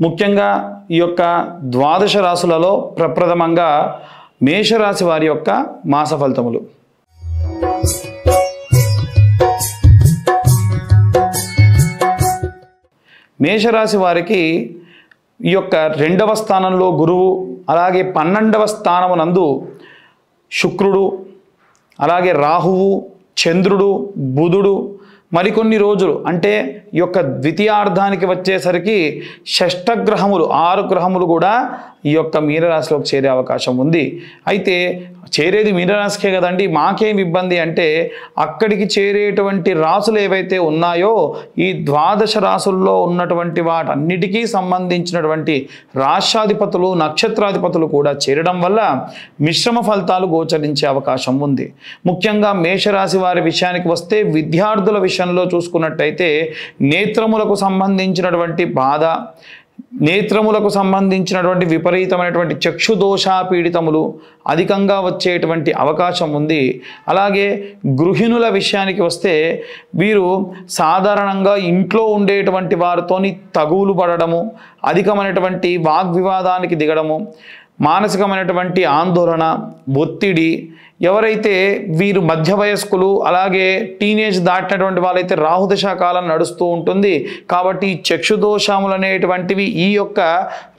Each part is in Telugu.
ముఖ్యంగా ఈ యొక్క ద్వాదశ రాశులలో ప్రప్రథమంగా మేషరాశి వారి యొక్క మాస ఫలితములు. మేషరాశి వారికి ఈ యొక్క 2వ స్థానంలో గురువు, అలాగే 12వ స్థానమునందు శుక్రుడు, అలాగే రాహువు, చంద్రుడు, బుధుడు మరికొన్ని రోజులు అంటే ఈ యొక్క ద్వితీయార్థానికి వచ్చేసరికి షష్టగ్రహములు 6 గ్రహములు కూడా ఈ యొక్క మీనరాశిలోకి చేరే అవకాశం ఉంది. అయితే చేరేది మీనరాశికే కదండి, మాకేం ఇబ్బంది అంటే అక్కడికి చేరేటువంటి రాసులు ఏవైతే ఉన్నాయో ఈ ద్వాదశ రాసుల్లో ఉన్నటువంటి వాటన్నిటికీ సంబంధించినటువంటి రాష్ట్రాధిపతులు, నక్షత్రాధిపతులు కూడా చేరడం వల్ల మిశ్రమ ఫలితాలు గోచరించే అవకాశం ఉంది. ముఖ్యంగా మేషరాశి వారి విషయానికి వస్తే విద్యార్థుల విషయంలో చూసుకున్నట్టయితే నేత్రములకు సంబంధించినటువంటి బాధ, నేత్రములకు సంబంధించినటువంటి విపరీతమైనటువంటి చక్షుదోష పీడితములు అధికంగా వచ్చేటువంటి అవకాశం ఉంది. అలాగే గృహిణుల విషయానికి వస్తే వీరు సాధారణంగా ఇంట్లో ఉండేటువంటి వారితోని తగువులు పడడము, అధికమైనటువంటి వాగ్వివాదానికి దిగడము, మానసికమైనటువంటి ఆందోళన, ఒత్తిడి, ఎవరైతే వీరు మధ్య వయస్కులు అలాగే టీనేజ్ దాటినటువంటి వాళ్ళైతే రాహుదశ కాలం నడుస్తూ ఉంటుంది. కాబట్టి చక్షుదోషములు అనేటువంటివి ఈ యొక్క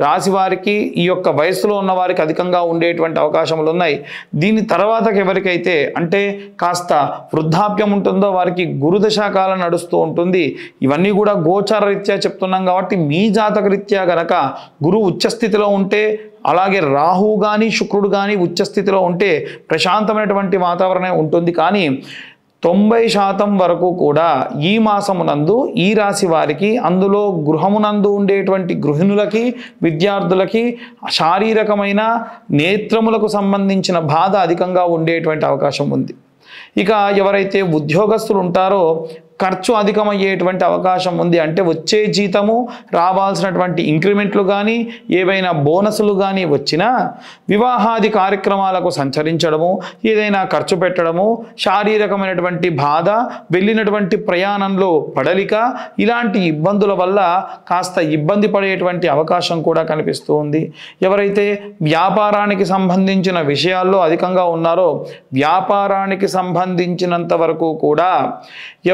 రాశి వారికి, ఈ యొక్క వయసులో ఉన్న వారికి అధికంగా ఉండేటువంటి అవకాశములు ఉన్నాయి. దీని తర్వాత ఎవరికైతే అంటే కాస్త వృద్ధాప్యం ఉంటుందో వారికి గురుదశ కాలం నడుస్తూ ఉంటుంది. ఇవన్నీ కూడా గోచార రీత్యా చెప్తున్నాం కాబట్టి మీ జాతక రీత్యా గనక గురువు ఉచ్చస్థితిలో ఉంటే, అలాగే రాహువు కానీ శుక్రుడు కానీ ఉచ్చస్థితిలో ఉంటే ప్రశాంతమైనటువంటి వాతావరణం ఉంటుంది. కానీ 90% వరకు కూడా ఈ మాసమునందు ఈ రాశి వారికి, అందులో గృహమునందు ఉండేటువంటి గృహిణులకి, విద్యార్థులకి శారీరకమైన నేత్రములకు సంబంధించిన బాధ అధికంగా ఉండేటువంటి అవకాశం ఉంది. ఇక ఎవరైతే ఉద్యోగస్తులు ఉంటారో ఖర్చు అధికమయ్యేటువంటి అవకాశం ఉంది. అంటే వచ్చే జీతము, రావాల్సినటువంటి ఇంక్రిమెంట్లు కానీ, ఏవైనా బోనసులు కానీ వచ్చినా వివాహాది కార్యక్రమాలకు సంచరించడము, ఏదైనా ఖర్చు పెట్టడము, శారీరకమైనటువంటి బాధ, వెళ్ళినటువంటి ప్రయాణంలో పడలిక, ఇలాంటి ఇబ్బందుల వల్ల కాస్త ఇబ్బంది పడేటువంటి అవకాశం కూడా కనిపిస్తూ ఉంది. ఎవరైతే వ్యాపారానికి సంబంధించిన విషయాల్లో అధికంగా ఉన్నారో వ్యాపారానికి సంబంధించినంత వరకు కూడా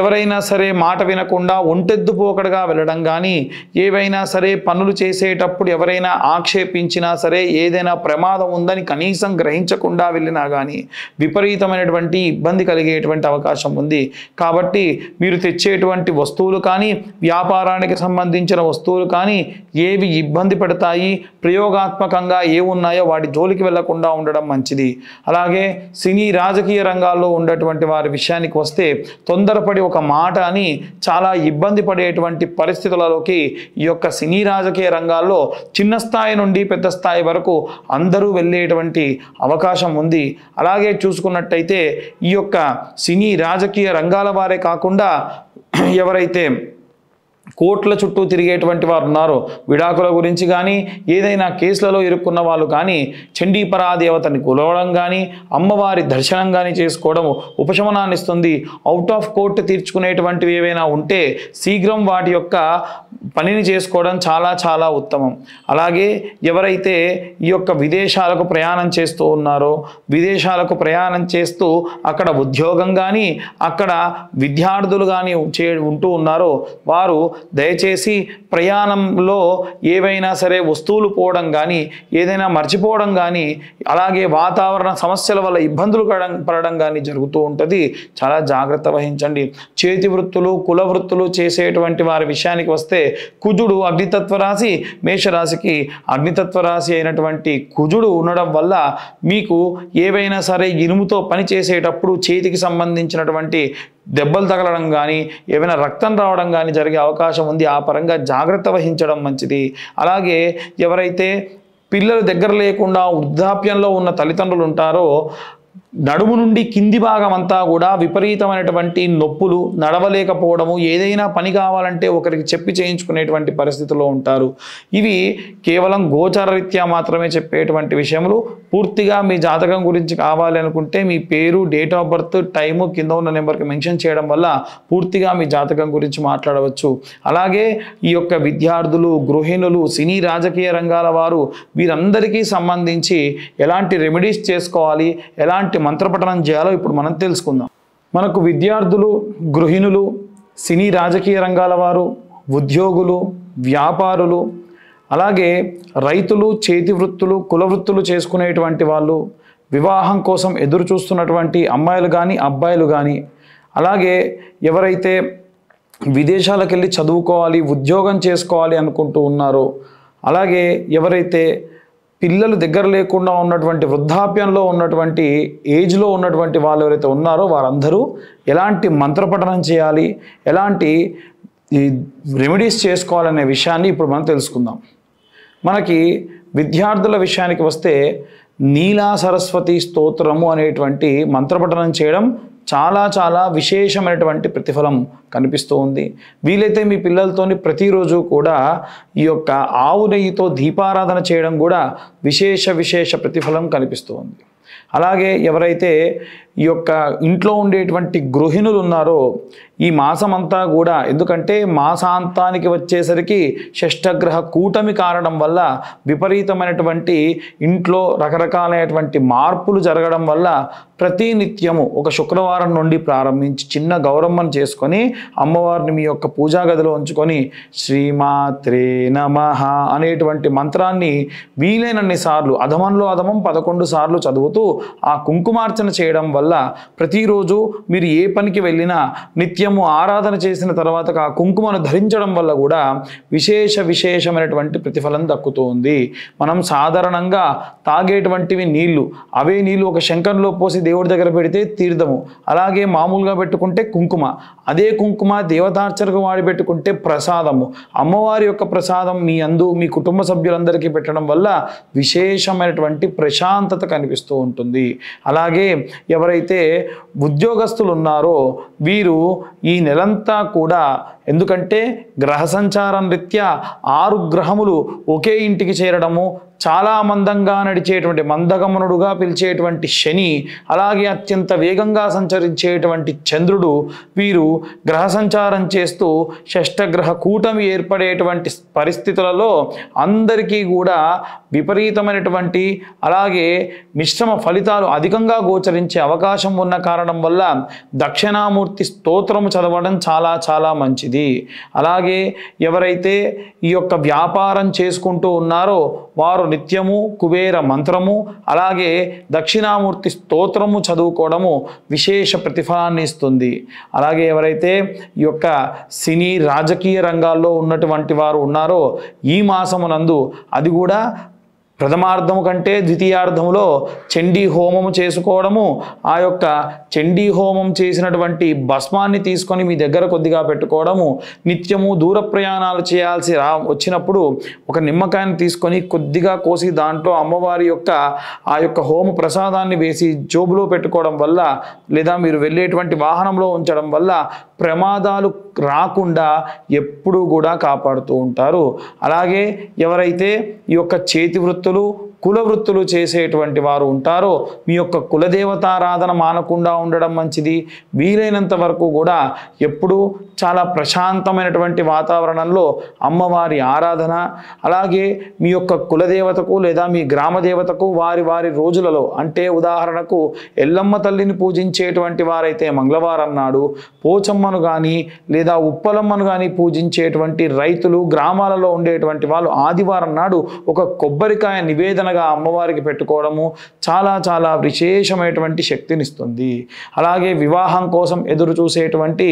ఎవరైనా సరే మాట వినకుండా ఒంటెద్దు పోకడగా వెళ్ళడం కానీ, ఏవైనా సరే పనులు చేసేటప్పుడు ఎవరైనా ఆక్షేపించినా సరే, ఏదైనా ప్రమాదం ఉందని కనీసం గ్రహించకుండా వెళ్ళినా కానీ విపరీతమైనటువంటి ఇబ్బంది కలిగేటువంటి అవకాశం ఉంది. కాబట్టి మీరు తెచ్చేటువంటి వస్తువులు కానీ, వ్యాపారానికి సంబంధించిన వస్తువులు కానీ ఏవి ఇబ్బంది పడతాయి, ప్రయోగాత్మకంగా ఏ ఉన్నాయో వాటి జోలికి వెళ్లకుండా ఉండడం మంచిది. అలాగే సినీ రాజకీయ రంగాల్లో ఉన్నటువంటి వారి విషయానికి వస్తే తొందరపడి ఒక మాట అని చాలా ఇబ్బంది పడేటువంటి పరిస్థితులలోకి ఈ యొక్క సినీ రాజకీయ రంగాల్లో చిన్న స్థాయి నుండి పెద్ద స్థాయి వరకు అందరూ వెళ్ళేటువంటి అవకాశం ఉంది. అలాగే చూసుకున్నట్టయితే ఈ యొక్క సినీ రాజకీయ రంగాల వారే కాకుండా ఎవరైతే కోట్ల చుట్టూ తిరిగేటువంటి వారు ఉన్నారో, విడాకుల గురించి కానీ, ఏదైనా కేసులలో ఇరుక్కున్న వాళ్ళు కానీ చండీపరాదేవతని కొలవడం కానీ, అమ్మవారి దర్శనం కానీ చేసుకోవడం ఉపశమనాన్ని ఇస్తుంది. అవుట్ ఆఫ్ కోర్టు తీర్చుకునేటువంటివి ఏవైనా ఉంటే శీఘ్రం వాటి యొక్క పనిని చేసుకోవడం చాలా చాలా ఉత్తమం. అలాగే ఎవరైతే ఈ యొక్క విదేశాలకు ప్రయాణం చేస్తూ ఉన్నారో, విదేశాలకు ప్రయాణం చేస్తూ అక్కడ ఉద్యోగం కానీ, అక్కడ విద్యార్థులు కానీ ఉంటూ ఉన్నారో వారు దయచేసి ప్రయాణంలో ఏవైనా సరే వస్తువులు పోవడం కానీ, ఏదైనా మర్చిపోవడం కానీ, అలాగే వాతావరణ సమస్యల వల్ల ఇబ్బందులు పడడం కానీ జరుగుతూ ఉంటుంది. చాలా జాగ్రత్త వహించండి. చేతి వృత్తులు, కుల వృత్తులు చేసేటువంటి వారి విషయానికి వస్తే కుజుడు అగ్నితత్వ రాశి, మేషరాశికి అగ్నితత్వ రాశి అయినటువంటి కుజుడు ఉండడం వల్ల మీకు ఏవైనా సరే ఇనుముతో పని చేసేటప్పుడు చేతికి సంబంధించినటువంటి దెబ్బలు తగలడం కానీ, ఏమైనా రక్తం రావడం కానీ జరిగే అవకాశం ఉంది. ఆ పరంగా జాగ్రత్త వహించడం మంచిది. అలాగే ఎవరైతే పిల్లలు దగ్గర లేకుండా వృద్ధాప్యంలో ఉన్న తల్లిదండ్రులు ఉంటారో నడుము నుండి కింది భాగం అంతా కూడా విపరీతమైనటువంటి నొప్పులు, నడవలేకపోవడము, ఏదైనా పని కావాలంటే ఒకరికి చెప్పి చేయించుకునేటువంటి పరిస్థితిలో ఉంటారు. ఇవి కేవలం గోచర రీత్యా మాత్రమే చెప్పేటువంటి విషయములు. పూర్తిగా మీ జాతకం గురించి కావాలి అనుకుంటే మీ పేరు, డేట్ ఆఫ్ బర్త్, టైము కింద ఉన్న నెంబర్కి మెన్షన్ చేయడం వల్ల పూర్తిగా మీ జాతకం గురించి మాట్లాడవచ్చు. అలాగే ఈ యొక్క విద్యార్థులు, గృహిణులు, సినీ రాజకీయ రంగాల వారు వీరందరికీ సంబంధించి ఎలాంటి రెమెడీస్ చేసుకోవాలి, ఎలాంటి మంత్రపఠనం చేయాలో ఇప్పుడు మనం తెలుసుకుందాం. మనకు విద్యార్థులు, గృహిణులు, సినీ రాజకీయ రంగాల వారు, ఉద్యోగులు, వ్యాపారులు, అలాగే రైతులు, చేతి వృత్తులు, కుల వృత్తులు చేసుకునేటువంటి వాళ్ళు, వివాహం కోసం ఎదురు చూస్తున్నటువంటి అమ్మాయిలు కానీ అబ్బాయిలు కానీ, అలాగే ఎవరైతే విదేశాలకు వెళ్ళి చదువుకోవాలి, ఉద్యోగం చేసుకోవాలి అనుకుంటూ ఉన్నారో, అలాగే ఎవరైతే పిల్లలు దగ్గర లేకుండా ఉన్నటువంటి వృద్ధాప్యంలో ఉన్నటువంటి ఏజ్లో ఉన్నటువంటి వాళ్ళు ఎవరైతే ఉన్నారో వారందరూ ఎలాంటి మంత్రపఠనం చేయాలి, ఎలాంటి రెమెడీస్ చేసుకోవాలనే విషయాన్ని ఇప్పుడు మనం తెలుసుకుందాం. మనకి విద్యార్థుల విషయానికి వస్తే నీలా సరస్వతి స్తోత్రము అనేటువంటి మంత్రపఠనం చేయడం చాలా చాలా విశేషమైనటువంటి ప్రతిఫలం కనిపిస్తూ ఉంది. వీలైతే మీ పిల్లలతోని ప్రతిరోజు కూడా ఈ యొక్క ఆవు నెయ్యితో దీపారాధన చేయడం కూడా విశేష ప్రతిఫలం కనిపిస్తూ ఉంది. అలాగే ఎవరైతే ఈ యొక్క ఇంట్లో ఉండేటువంటి గృహిణులు ఉన్నారో ఈ మాసమంతా కూడా, ఎందుకంటే మాసాంతానికి వచ్చేసరికి షష్ఠగ్రహ కూటమి కారణం వల్ల విపరీతమైనటువంటి ఇంట్లో రకరకాలైనటువంటి మార్పులు జరగడం వల్ల ప్రతి నిత్యము ఒక శుక్రవారం నుండి ప్రారంభించి చిన్న గౌరమ్మను చేసుకొని అమ్మవారిని మీ యొక్క పూజా గదిలో ఉంచుకొని శ్రీమాత్రే నమః అనేటువంటి మంత్రాన్ని వీలైనన్ని సార్లు, అధమంలో అధమం 11 సార్లు చదువుతూ ఆ కుంకుమార్చన చేయడం వల్ల ప్రతిరోజు మీరు ఏ పనికి వెళ్ళినా నిత్యము ఆరాధన చేసిన తర్వాత ఆ కుంకుమను ధరించడం వల్ల కూడా విశేషమైనటువంటి ప్రతిఫలం దక్కుతూ ఉంది. మనం సాధారణంగా తాగేటువంటివి నీళ్లు, అవే నీళ్లు ఒక శంఖంలో పోసి దేవుడి దగ్గర పెడితే తీర్థము, అలాగే మామూలుగా పెట్టుకుంటే కుంకుమ, అదే కుంకుమ దేవతార్చనకు వాడి పెట్టుకుంటే ప్రసాదము. అమ్మవారి యొక్క ప్రసాదం మీ అందు మీ కుటుంబ సభ్యులందరికీ పెట్టడం వల్ల విశేషమైనటువంటి ప్రశాంతత కనిపిస్తూ ఉంటుంది. అలాగే ఎవరైతే ఉద్యోగస్తులు ఉన్నారో వీరు ఈ నెలంతా కూడా, ఎందుకంటే గ్రహ సంచారం రీత్యా 6 గ్రహములు ఒకే ఇంటికి చేరడము, చాలా మందంగా నడిచేటువంటి మందగమనుడుగా పిలిచేటువంటి శని, అలాగే అత్యంత వేగంగా సంచరించేటువంటి చంద్రుడు, వీరు గ్రహ సంచారం చేస్తూ షష్ఠగ్రహ కూటమి ఏర్పడేటువంటి పరిస్థితులలో అందరికీ కూడా విపరీతమైనటువంటి అలాగే మిశ్రమ ఫలితాలు అధికంగా గోచరించే అవకాశం ఉన్న కారణం వల్ల దక్షిణామూర్తి స్తోత్రము చదవడం చాలా చాలా మంచిది. అలాగే ఎవరైతే ఈ యొక్క వ్యాపారం చేసుకుంటూ ఉన్నారో వారు నిత్యము కుబేర మంత్రము అలాగే దక్షిణామూర్తి స్తోత్రము చదువుకోవడము విశేష ప్రతిఫలాన్ని ఇస్తుంది. అలాగే ఎవరైతే ఈ యొక్క సినీ రాజకీయ రంగాల్లో ఉన్నటువంటి వారు ఉన్నారో ఈ మాసమునందు, అది కూడా ప్రథమార్థము కంటే ద్వితీయార్థములో చండీ హోమము చేసుకోవడము, ఆ యొక్క చండీ హోమం చేసినటువంటి భస్మాన్ని తీసుకొని మీ దగ్గర కొద్దిగా పెట్టుకోవడము, నిత్యము దూర ప్రయాణాలు చేయాల్సి వచ్చినప్పుడు ఒక నిమ్మకాయని తీసుకొని కొద్దిగా కోసి దాంట్లో అమ్మవారి యొక్క ఆ యొక్క హోమ ప్రసాదాన్ని వేసి జోబులో పెట్టుకోవడం వల్ల లేదా మీరు వెళ్ళేటువంటి వాహనంలో ఉంచడం వల్ల ప్రమాదాలు రాకుండా ఎప్పుడూ కూడా కాపాడుతూ ఉంటారు. అలాగే ఎవరైతే ఈ యొక్క చేతి వృత్తులు, కుల వృత్తులు చేసేటువంటి వారు ఉంటారో మీ యొక్క కులదేవతారాధన మానకుండా ఉండడం మంచిది. వీలైనంత వరకు కూడా ఎప్పుడూ చాలా ప్రశాంతమైనటువంటి వాతావరణంలో అమ్మవారి ఆరాధన, అలాగే మీ యొక్క కులదేవతకు లేదా మీ గ్రామ దేవతకు వారి వారి రోజులలో, అంటే ఉదాహరణకు ఎల్లమ్మ తల్లిని పూజించేటువంటి వారైతే మంగళవారం నాడు, పోచమ్మను కానీ లేదా ఉప్పలమ్మను కానీ పూజించేటువంటి రైతులు గ్రామాలలో ఉండేటువంటి వాళ్ళు ఆదివారం నాడు ఒక కొబ్బరికాయ నివేదనగా అమ్మవారికి పెట్టుకోవడము చాలా చాలా విశేషమైనటువంటి శక్తినిస్తుంది. అలాగే వివాహం కోసం ఎదురు చూసేటువంటి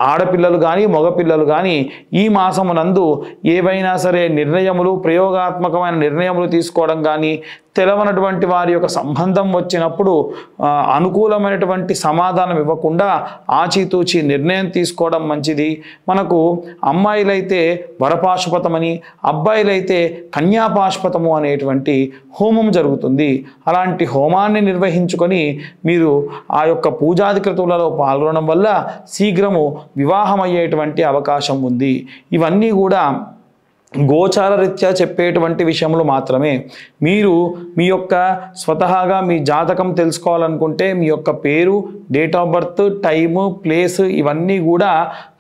ఆడపిల్లలు కానీ మగపిల్లలు కానీ ఈ మాసమునందు ఏవైనా సరే నిర్ణయములు, ప్రయోగాత్మకమైన నిర్ణయములు తీసుకోవడం కానీ, తెలవనటువంటి వారి యొక్క సంబంధం వచ్చినప్పుడు అనుకూలమైనటువంటి సమాధానం ఇవ్వకుండా ఆచితూచి నిర్ణయం తీసుకోవడం మంచిది. మనకు అమ్మాయిలైతే వరపాశుపతమని, అబ్బాయిలైతే కన్యాపాశుపతము అనేటువంటి హోమం జరుగుతుంది. అలాంటి హోమాన్ని నిర్వహించుకొని మీరు ఆ యొక్క పూజాధికృతులలో పాల్గొనడం వల్ల శీఘ్రము వివాహం అయ్యేటువంటి అవకాశం ఉంది. ఇవన్నీ కూడా గోచార రీత్యా చెప్పేటువంటి విషయములు మాత్రమే. మీరు మీ యొక్క స్వతహాగా మీ జాతకం తెలుసుకోవాలనుకుంటే మీ యొక్క పేరు, date of birth, time, place ఇవన్నీ కూడా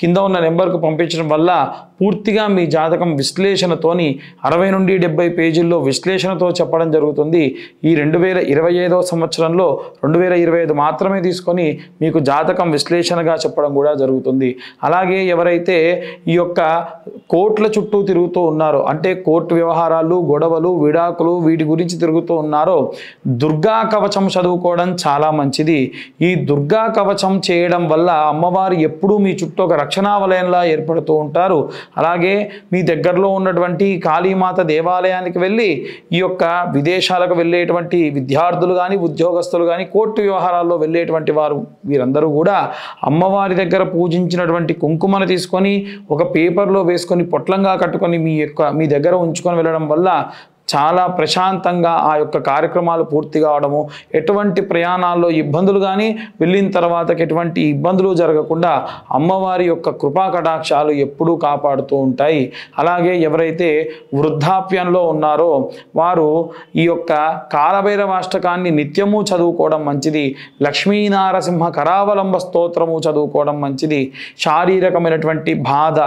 కింద ఉన్న నెంబర్కు పంపించడం వల్ల పూర్తిగా మీ జాతకం విశ్లేషణతోని 60 నుండి 70 పేజీల్లో విశ్లేషణతో చెప్పడం జరుగుతుంది. ఈ 2025వ సంవత్సరంలో 2025 మాత్రమే తీసుకొని మీకు జాతకం విశ్లేషణగా చెప్పడం కూడా జరుగుతుంది. అలాగే ఎవరైతే ఈ యొక్క కోర్టుల చుట్టూ తిరుగుతూ ఉన్నారో, అంటే కోర్టు వ్యవహారాలు, గొడవలు, విడాకులు వీటి గురించి తిరుగుతూ ఉన్నారో, దుర్గా కవచం చదువుకోవడం చాలా మంచిది. ఈ దుర్గా కవచం చేయడం వల్ల అమ్మవారు ఎప్పుడూ మీ చుట్టూ ఒక రక్షణా వలయంలా ఏర్పడుతూ ఉంటారు. అలాగే మీ దగ్గరలో ఉన్నటువంటి కాళీమాత దేవాలయానికి వెళ్ళి ఈ యొక్క విదేశాలకు వెళ్ళేటువంటి విద్యార్థులు కానీ, ఉద్యోగస్తులు కానీ, కోర్టు వ్యవహారాల్లో వెళ్ళేటువంటి వారు వీరందరూ కూడా అమ్మవారి దగ్గర పూజించినటువంటి కుంకుమను తీసుకొని ఒక పేపర్లో వేసుకొని పొట్లంగా కట్టుకొని మీ దగ్గర ఉంచుకొని వెళ్ళడం వల్ల చాలా ప్రశాంతంగా ఆ యొక్క కార్యక్రమాలు పూర్తి కావడము, ఎటువంటి ప్రయాణాల్లో ఇబ్బందులు కానీ, వెళ్ళిన తర్వాతకి ఎటువంటి ఇబ్బందులు జరగకుండా అమ్మవారి యొక్క కృపా కటాక్షాలు ఎప్పుడూ కాపాడుతూ ఉంటాయి. అలాగే ఎవరైతే వృద్ధాప్యంలో ఉన్నారో వారు ఈ యొక్క కాలభైరవాష్టకాన్ని నిత్యము చదువుకోవడం మంచిది. లక్ష్మీనారసింహ కరావలంబ స్తోత్రము చదువుకోవడం మంచిది. శారీరకమైనటువంటి బాధ,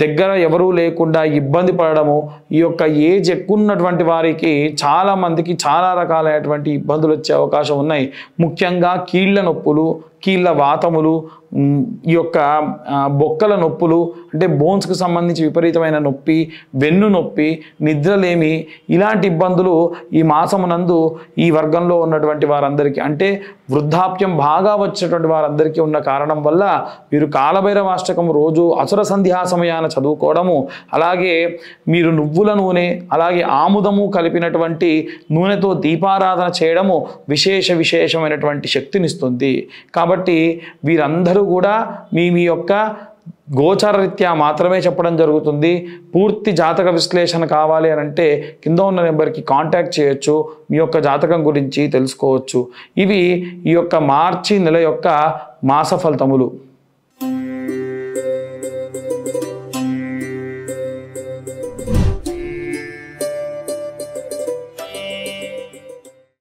దగ్గర ఎవరూ లేకుండా ఇబ్బంది పడడము, ఈ యొక్క ఏజ్ ఎక్కువ ఉన్నటువంటి వారికి చాలామందికి చాలా రకాలైనటువంటి ఇబ్బందులు వచ్చే అవకాశం ఉన్నాయి. ముఖ్యంగా కీళ్ళ నొప్పులు, కీళ్ళ వాతములు, ఈ యొక్క బొక్కల నొప్పులు, అంటే బోన్స్కి సంబంధించి విపరీతమైన నొప్పి, వెన్ను నొప్పి, నిద్రలేమి, ఇలాంటి ఇబ్బందులు ఈ మాసమునందు ఈ వర్గంలో ఉన్నటువంటి వారందరికీ, అంటే వృద్ధాప్యం బాగా వచ్చేటువంటి వారందరికీ ఉన్న కారణం వల్ల మీరు కాలభైరవాష్టకం రోజు అసుర సంధ్యా సమయాన చదువుకోవడము, అలాగే మీరు నువ్వుల నూనె అలాగే ఆముదము కలిపినటువంటి నూనెతో దీపారాధన చేయడము విశేషమైనటువంటి శక్తినిస్తుంది. కాబట్టి వీరందరూ కూడా మీ యొక్క గోచార రీత్యా మాత్రమే చెప్పడం జరుగుతుంది. పూర్తి జాతక విశ్లేషణ కావాలి అని అంటే కింద ఉన్న నెంబర్కి కాంటాక్ట్ చేయొచ్చు, మీ యొక్క జాతకం గురించి తెలుసుకోవచ్చు. ఇవి ఈ యొక్క మార్చి నెల యొక్క మాస ఫలితములు.